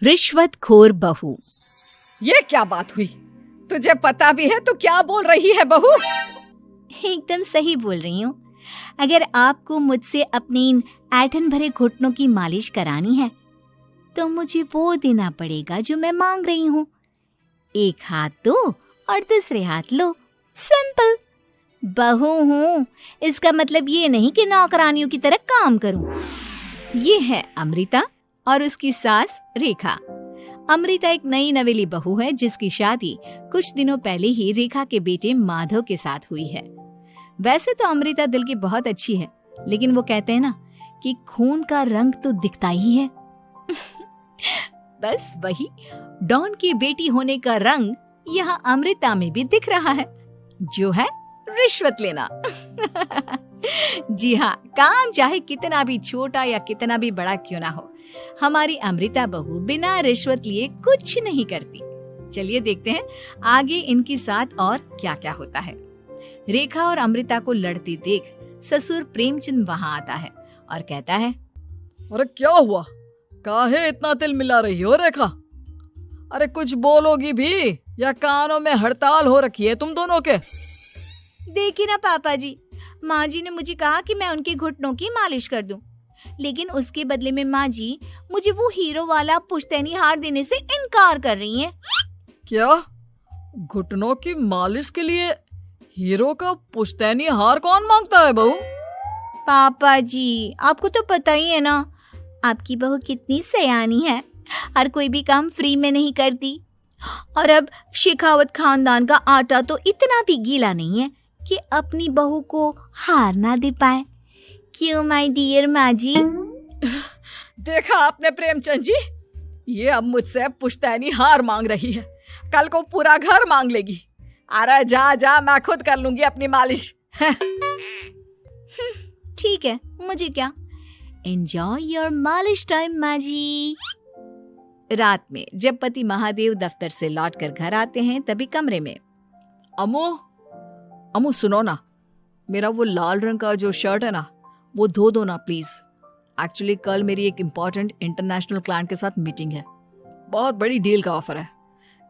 रिश्वतखोर बहू। ये क्या बात हुई? तुझे पता भी है तो क्या बोल रही है बहू? एकदम सही बोल रही हूँ। अगर आपको मुझसे अपनी इन ऐंठन भरे घुटनों की मालिश करानी है तो मुझे वो देना पड़ेगा जो मैं मांग रही हूँ। एक हाथ दो और दूसरे हाथ लो, सिंपल। बहू हूँ, इसका मतलब ये नहीं कि नौकरानियों की तरह काम करूँ। ये है अमृता और उसकी सास रेखा। अमृता एक नई नवेली बहू है जिसकी शादी कुछ दिनों पहले ही रेखा के बेटे माधव के साथ हुई है। वैसे तो अमृता दिल की बहुत अच्छी है, लेकिन वो कहते हैं ना कि खून का रंग तो दिखता ही है। बस वही डॉन की बेटी होने का रंग यहाँ अमृता में भी दिख रहा है, जो है रिश्वत लेना। जी हाँ, काम चाहे कितना भी छोटा या कितना भी बड़ा क्यों ना हो, हमारी अमृता बहू बिना रिश्वत लिए कुछ नहीं करती। चलिए देखते हैं आगे इनके साथ और क्या क्या होता है। रेखा और अमृता को लड़ते देख ससुर प्रेमचंद वहाँ आता है और कहता है, अरे क्या हुआ? काहे इतना तिल मिला रही हो रेखा? अरे कुछ बोलोगी भी या कानों में हड़ताल हो रखी है तुम दोनों के? देखिए ना पापा जी, माँ जी ने मुझे कहा कि मैं उनके घुटनों की मालिश कर दूं, लेकिन उसके बदले में माँ जी मुझे वो हीरो वाला पुश्तैनी हार देने से इनकार कर रही हैं। क्या? घुटनों की मालिश के लिए हीरो का पुश्तैनी हार कौन मांगता है बहू? पापा जी, आपको तो पता ही है ना, आपकी बहू कितनी सयानी है, हर कोई भी काम फ्री में नहीं करती। और अब शेखावत खानदान का आटा तो इतना भी गीला नहीं है कि अपनी बहू को हार ना दे पाए। क्यों माय डियर माँ जी? देखा आपने प्रेमचंद जी, ये अब मुझसे पुश्तैनी हार मांग रही है, कल को पूरा घर मांग लेगी। अरे जा जा, मैं खुद कर लूंगी अपनी मालिश। ठीक है, मुझे क्या। एंजॉय योर मालिश टाइम माँ जी। रात में जब पति महादेव दफ्तर से लौटकर घर आते हैं तभी कमरे में, अमू सुनो ना, मेरा वो लाल रंग का जो शर्ट है ना वो धो दो ना प्लीज। एक्चुअली कल मेरी एक इम्पॉर्टेंट इंटरनेशनल क्लाइंट के साथ मीटिंग है, बहुत बड़ी डील का ऑफर है,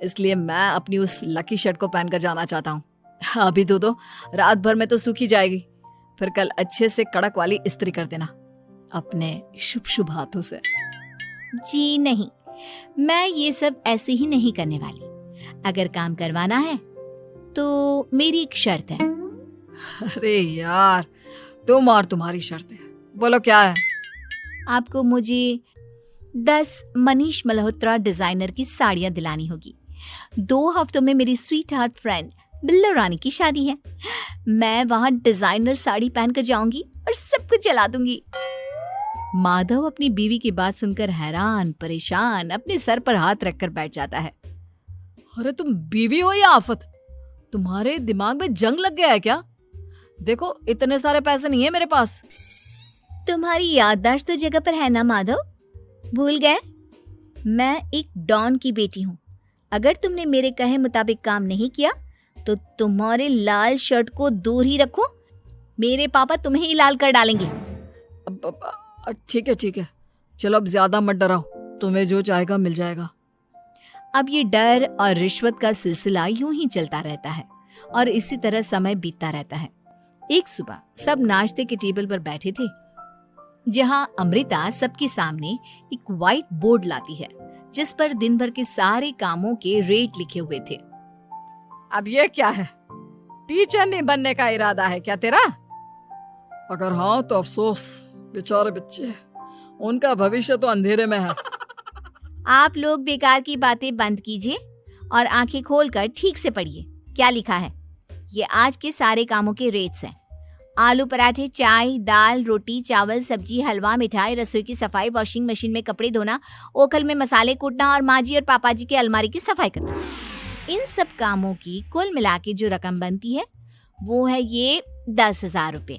इसलिए मैं अपनी उस लकी शर्ट को पहनकर जाना चाहता हूँ। अभी धो दो, रात भर में तो सूखी जाएगी, फिर कल अच्छे से कड़क वाली इस्त्री कर देना अपने शुभ शुभ हाथों से। जी नहीं, मैं ये सब ऐसे ही नहीं करने वाली। अगर काम करवाना है तो मेरी एक शर्त है। अरे यार, तुम और तुम्हारी शर्तें, बोलो क्या है? आपको मुझे 10 मनीष मल्होत्रा डिजाइनर की साड़ियां दिलानी होगी। 2 हफ्तों में मेरी स्वीट हार्ट फ्रेंड बिल्लो रानी की शादी है। मैं वहां डिजाइनर साड़ी पहनकर जाऊंगी और सब कुछ जला दूंगी। माधव अपनी बीवी की बात सुनकर हैरान परेशान अपने सर पर हाथ रखकर बैठ जाता है। अरे तुम बीवी हो या आफत? तुम्हारे दिमाग में जंग लग गया है क्या? देखो इतने सारे पैसे नहीं है मेरे पास। तुम्हारी याददाश्त तो जगह पर है ना माधव, भूल गए? मैं एक डॉन की बेटी हूँ। अगर तुमने मेरे कहे मुताबिक काम नहीं किया तो तुम्हारे लाल शर्ट को दूर ही रखो, मेरे पापा तुम्हें ही लाल कर डालेंगे। ठीक है, चलो अब ज्यादा मत डराओ, तुम्हें जो चाहेगा मिल जाएगा। अब ये डर और रिश्वत का सिलसिला यूं ही चलता रहता है और इसी तरह समय बीतता रहता है। एक सुबह सब नाश्ते के टेबल पर बैठे थे, जहां अमृता सबके सामने एक व्हाइट बोर्ड लाती है जिस पर दिन भर के सारे कामों के रेट लिखे हुए थे। अब ये क्या है? टीचर नहीं बनने का इरादा है क्या तेरा? अगर हाँ तो अफसोस, बेचारे बच्चे, उनका भविष्य तो अंधेरे में है। आप लोग बेकार की बातें बंद कीजिए और आंखें खोलकर ठीक से पढ़िए क्या लिखा है। ये आज के सारे कामों के रेट्स हैं। आलू पराठे, चाय, दाल, रोटी, चावल, सब्जी, हलवा, मिठाई, रसोई की सफाई, वॉशिंग मशीन में कपड़े धोना, ओखल में मसाले कूटना और माँ जी और पापा जी के अलमारी की सफाई करना। इन सब कामों की कुल मिला के जो रकम बनती है वो है ये 10,000 रुपए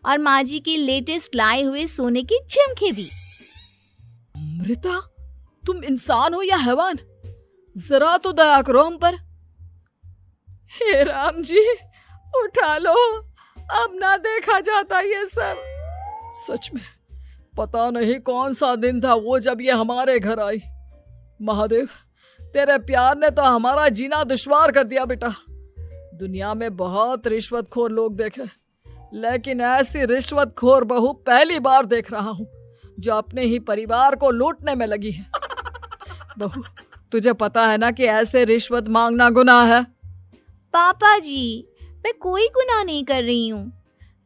और माँ जी के लेटेस्ट लाए हुए सोने के झुमके भी। अमृता, तुम इंसान हो या हैवान? जरा तो दया करो हम पर। हे राम जी, उठा लो, अब ना देखा जाता ये सब। सच में पता नहीं कौन सा दिन था वो जब ये हमारे घर आई। महादेव, तेरे प्यार ने तो हमारा जीना दुश्वार कर दिया बेटा। दुनिया में बहुत रिश्वतखोर लोग देखे, लेकिन ऐसी रिश्वतखोर बहू पहली बार देख रहा हूँ जो अपने ही परिवार को लूटने में लगी है। बहू, तुझे पता है ना कि ऐसे रिश्वत मांगना गुनाह है। पापा जी, मैं कोई गुनाह नहीं कर रही हूँ।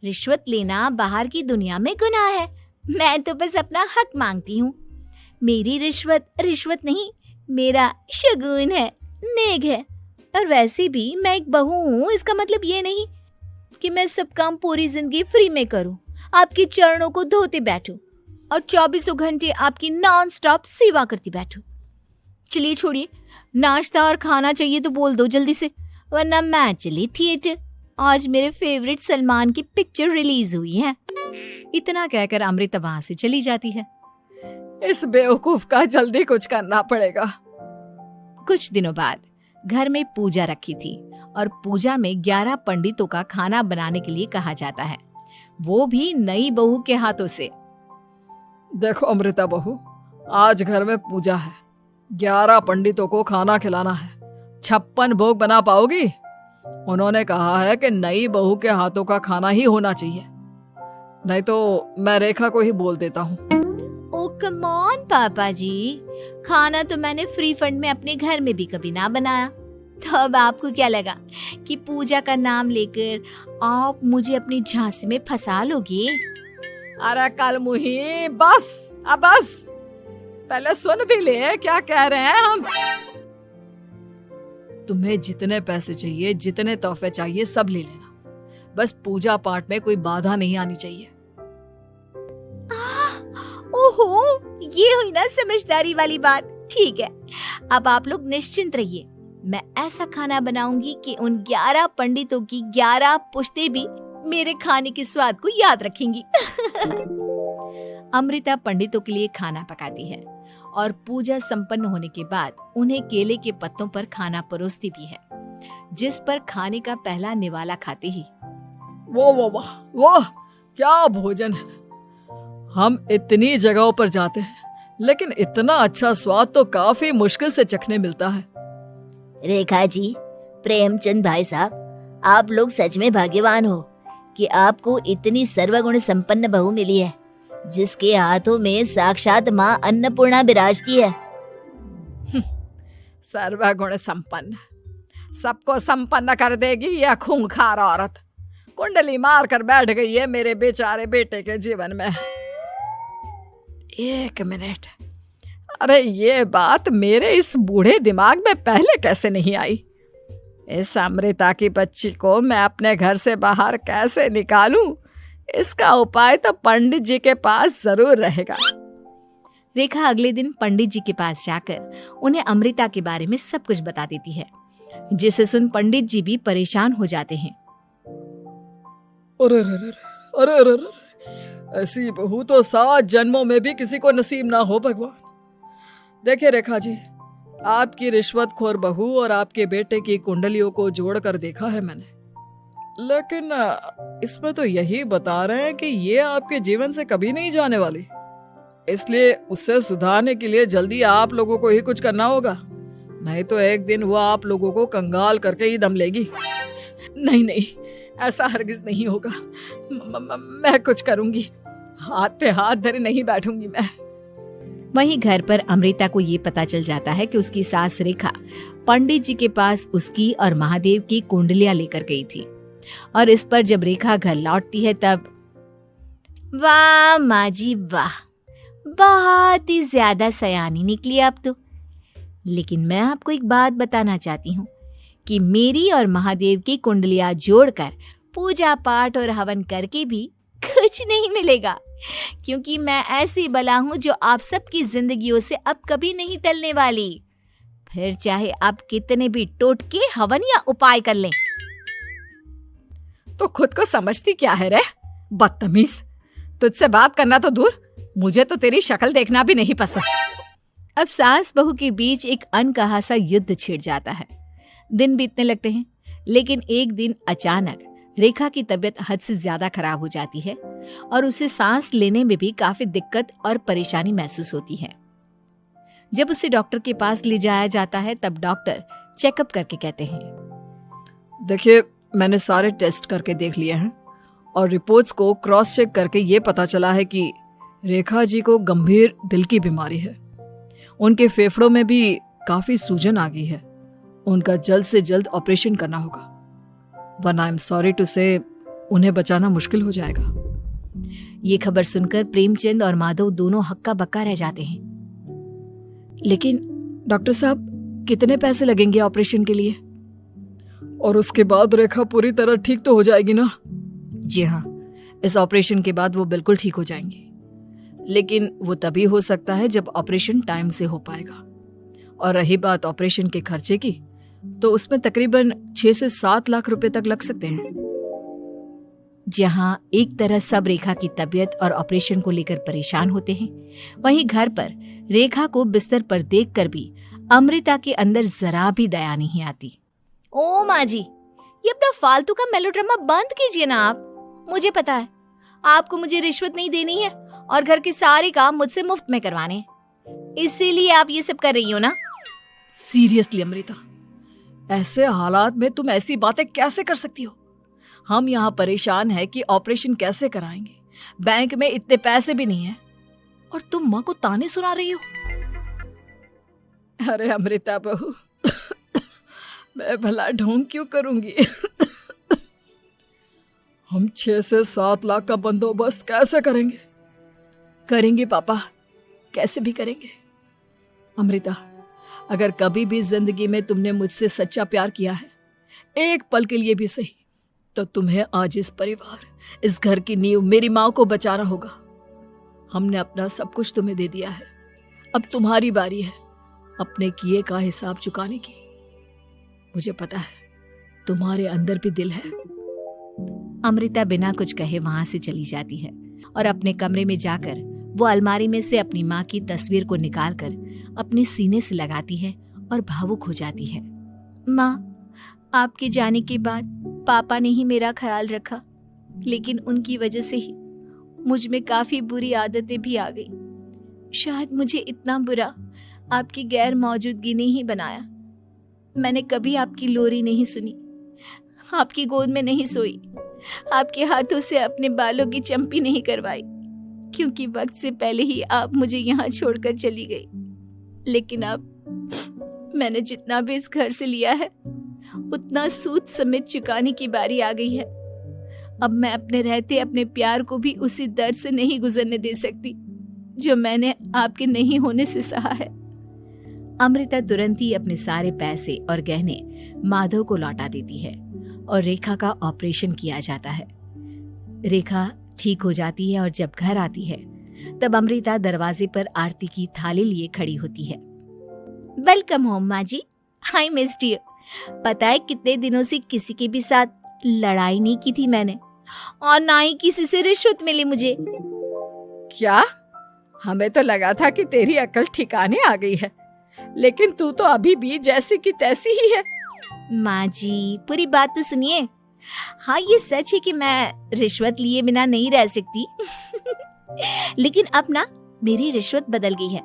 रिश्वत लेना बाहर की दुनिया में गुनाह है। मैं तो बस अपना हक मांगती हूँ। मेरी रिश्वत रिश्वत नहीं, मेरा शगुन है, नेक है। और वैसे भी मैं एक बहू हूँ, इसका मतलब ये नहीं कि मैं सब काम पूरी जिंदगी फ्री में करूँ, आपके चरणों को धोते बैठूं और 24 घंटे आपकी नॉन स्टॉप सेवा करती बैठूं। चलिए छोड़िए, नाश्ता और खाना चाहिए तो बोल दो जल्दी से, वरना मैं चली थिएटर। आज मेरे फेवरेट सलमान की पिक्चर रिलीज हुई है। इतना कहकर अमृता वहां से चली जाती है। इस बेवकूफ का जल्दी कुछ करना पड़ेगा। कुछ दिनों बाद घर में पूजा रखी थी और पूजा में 11 पंडितों का खाना बनाने के लिए कहा जाता है, वो भी नई बहू के हाथों से। देखो अमृता बहू, आज घर में पूजा है, 11 पंडितों को खाना खिलाना है। 56 भोग बना पाओगी? उन्होंने कहा है कि नई बहू के हाथों का खाना ही होना चाहिए, नहीं तो मैं रेखा को ही बोल देता हूँ। ओ कम ऑन पापा जी, खाना तो मैंने फ्री फंड में अपने घर में भी कभी ना बनाया, तो अब आपको क्या लगा कि पूजा का नाम लेकर आप मुझे अपनी झांसी में फंसा लोगे? अरे कल मुही, बस अब बस, पहले सुन भी ले क्या कह रहे हैं हम। तुम्हें जितने पैसे चाहिए, जितने तोहफे चाहिए, सब ले लेना, बस पूजा पाठ में कोई बाधा नहीं आनी चाहिए। ओहो, ये हुई ना समझदारी वाली बात। ठीक है, अब आप लोग निश्चिंत रहिए, मैं ऐसा खाना बनाऊंगी कि उन 11 पंडितों की 11 पुश्तें भी मेरे खाने के स्वाद को याद रखेंगी। अमृता पंडितों के लिए खाना पकाती है और पूजा संपन्न होने के बाद उन्हें केले के पत्तों पर खाना परोसती भी है, जिस पर खाने का पहला निवाला खाते ही वो क्या भोजन है। हम इतनी जगहों पर जाते हैं, लेकिन इतना अच्छा स्वाद तो काफी मुश्किल से चखने मिलता है। रेखा जी, प्रेमचंद भाई साहब, आप लोग सच में भाग्यवान हो कि आपको इतनी सर्वगुण संपन्न बहू मिली है, जिसके हाथों में साक्षात माँ अन्नपूर्णा विराजती है। सर्वगुण संपन्न, सबको संपन्न कर देगी यह खूंखार औरत। कुंडली मार कर बैठ गई है मेरे बेचारे बेटे के जीवन में। एक मिनट, अरे ये बात मेरे इस बूढ़े दिमाग में पहले कैसे नहीं आई? इस अमृता की बच्ची को मैं अपने घर से बाहर कैसे निकालूं? इसका उपाय तो पंडित जी के पास जरूर रहेगा। रेखा अगले दिन पंडित जी के पास जाकर उन्हें अमृता के बारे में सब कुछ बता देती है, जिसे सुन पंडित जी भी परेशान हो जाते हैं। अरे, ऐसी बहू तो 7 जन्मों में भी किसी को नसीब ना हो भगवान। देखिए रेखा जी, आपकी रिश्वतखोर बहू और आपके बेटे की कुंडलियों को जोड़कर देखा है मैंने, लेकिन इसमें तो यही बता रहे हैं कि ये आपके जीवन से कभी नहीं जाने वाली। इसलिए उससे सुधारने के लिए जल्दी आप लोगों को ही कुछ करना होगा, नहीं तो एक दिन वो आप लोगों को कंगाल करके ही दम लेगी। नहीं, ऐसा हरगिज नहीं होगा। मैं कुछ करूंगी, हाथ पे हाथ धरे नहीं बैठूंगी मैं। वहीं घर पर अमृता को ये पता चल जाता है कि उसकी सास रेखा पंडित जी के पास उसकी और महादेव की कुंडलियां लेकर गई थी, और इस पर जब रेखा घर लौटती है तब वाह माँ जी वाह, बहुत ही ज्यादा सयानी निकली आप तो। लेकिन मैं आपको एक बात बताना चाहती हूँ कि मेरी और महादेव की कुंडलियां जोड़कर पूजा पाठ और हवन करके भी कुछ नहीं मिलेगा, क्योंकि मैं ऐसी बला हूं जो आप सबकी जिंदगियों से अब कभी नहीं टलने वाली, फिर चाहे आप कितने भी टोटके हवन या उपाय कर लें। तो खुद को समझती क्या है रे बदतमीज, तुझसे बात करना तो दूर, मुझे तो तेरी शक्ल देखना भी नहीं पसंद। अब सास बहू के बीच एक अनकहा सा युद्ध छिड़ जाता है। दिन बीतने लगते हैं, लेकिन एक दिन अचानक रेखा की तबीयत हद से ज्यादा खराब हो जाती है और उसे सांस लेने में भी काफी दिक्कत और परेशानी महसूस होती है। जब उसे डॉक्टर के पास ले जाया जाता है तब डॉक्टर चेकअप करके कहते हैं, देखिए, मैंने सारे टेस्ट करके देख लिए हैं और रिपोर्ट्स को क्रॉस चेक करके ये पता चला है कि रेखा जी को गंभीर दिल की बीमारी है। उनके फेफड़ों में भी काफी सूजन आ गई है। उनका जल्द से जल्द ऑपरेशन करना होगा, वरना आई एम सॉरी टू से उन्हें बचाना मुश्किल हो जाएगा। ये खबर सुनकर प्रेमचंद और माधव दोनों हक्का बक्का रह जाते हैं। लेकिन डॉक्टर साहब, कितने पैसे लगेंगे ऑपरेशन के लिए? और उसके बाद रेखा पूरी तरह ठीक तो हो जाएगी ना? जी हाँ, इस ऑपरेशन के बाद वो बिल्कुल ठीक हो जाएंगे, लेकिन वो तभी हो सकता है जब ऑपरेशन टाइम से हो पाएगा। और रही बात ऑपरेशन के खर्चे की, तो उसमें तकरीबन 6 से 7 लाख रुपए तक लग सकते हैं। जहां एक तरह सब रेखा की तबीयत और ऑपरेशन को लेकर परेशान होते हैं, वहीं घर पर रेखा को बिस्तर पर देखकर भी अमृता के अंदर जरा भी दया नहीं आती। ओ माँ जी, ये अपना फालतू का मेलोड्रामा बंद कीजिए ना आप। मुझे पता है आपको मुझे रिश्वत नहीं देनी है और घर के सारे काम मुझसे मुफ्त में करवाने हैं, इसीलिए आप ये सब कर रही हो ना। सीरियसली अमृता, ऐसे हालात में तुम ऐसी बातें कैसे कर सकती हो? हम यहाँ परेशान हैं कि ऑपरेशन कैसे कराएंगे, बैंक में इतने पैसे भी नहीं है, और तुम माँ को ताने सुना रही हो। अरे अमृता बहू, मैं भला ढोंग क्यों करूंगी? हम 6 से 7 लाख का बंदोबस्त कैसे करेंगे? करेंगे पापा, कैसे भी करेंगे। अमृता, अगर कभी भी जिंदगी में तुमने मुझसे सच्चा प्यार किया है, एक पल के लिए भी सही, तो तुम्हें आज इस परिवार, इस घर की नींव, मेरी माँ को बचाना होगा। हमने अपना सब कुछ तुम्हें दे दिया है, अब तुम्हारी बारी है अपने किए का हिसाब चुकाने की। मुझे पता है तुम्हारे अंदर भी दिल है। अमृता बिना कुछ कहे वहां से चली जाती है और अपने कमरे में जाकर वो अलमारी में से अपनी माँ की तस्वीर को निकालकर अपने सीने से लगाती है और भावुक हो जाती है। माँ, आपके जाने के बाद पापा ने ही मेरा ख्याल रखा, लेकिन उनकी वजह से ही मुझ में काफी बुरी आदतें भी आ गई। शायद मुझे इतना बुरा आपकी गैर मौजूदगी ने ही बनाया। मैंने कभी आपकी लोरी नहीं सुनी, आपकी गोद में नहीं सोई, आपके हाथों से अपने बालों की चंपी नहीं करवाई, क्योंकि वक्त से पहले ही आप मुझे यहाँ छोड़कर चली गई। लेकिन अब मैंने जितना भी इस घर से लिया है, उतना सूद समेत चुकाने की बारी आ गई है। अब मैं अपने रहते अपने प्यार को भी उसी दर्द से नहीं गुजरने दे सकती जो मैंने आपके नहीं होने से सहा है। अमृता तुरंत ही अपने सारे पैसे और गहने माधव को लौटा देती है और रेखा का ऑपरेशन किया जाता है। रेखा ठीक हो जाती है और जब घर आती है तब अमृता दरवाजे पर आरती की थाली लिए खड़ी होती है। वेलकम होम माँ जी, आई मिस्ड यू। पता है कितने दिनों से किसी के भी साथ लड़ाई नहीं की थी मैंने, और ना ही किसी से रिश्वत मिली मुझे। क्या? हमें तो लगा था कि तेरी अकल ठिकाने आ गई है, लेकिन तू तो अभी भी जैसी की तैसी ही है। माँ जी, पूरी बात तो सुनिए। हाँ, ये सच है कि मैं रिश्वत लिए बिना नहीं रह सकती लेकिन अब ना मेरी रिश्वत बदल गई है।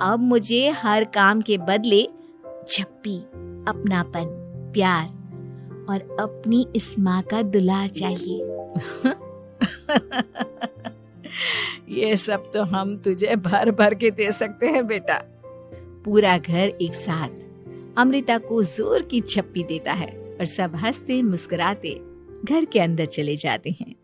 अब मुझे हर काम के बदले झप्पी, अपनापन, प्यार और अपनी इस माँ का दुलार चाहिए ये सब तो हम तुझे भर भर के दे सकते हैं बेटा। पूरा घर एक साथ अमृता को जोर की झप्पी देता है और सब हंसते मुस्कुराते घर के अंदर चले जाते हैं।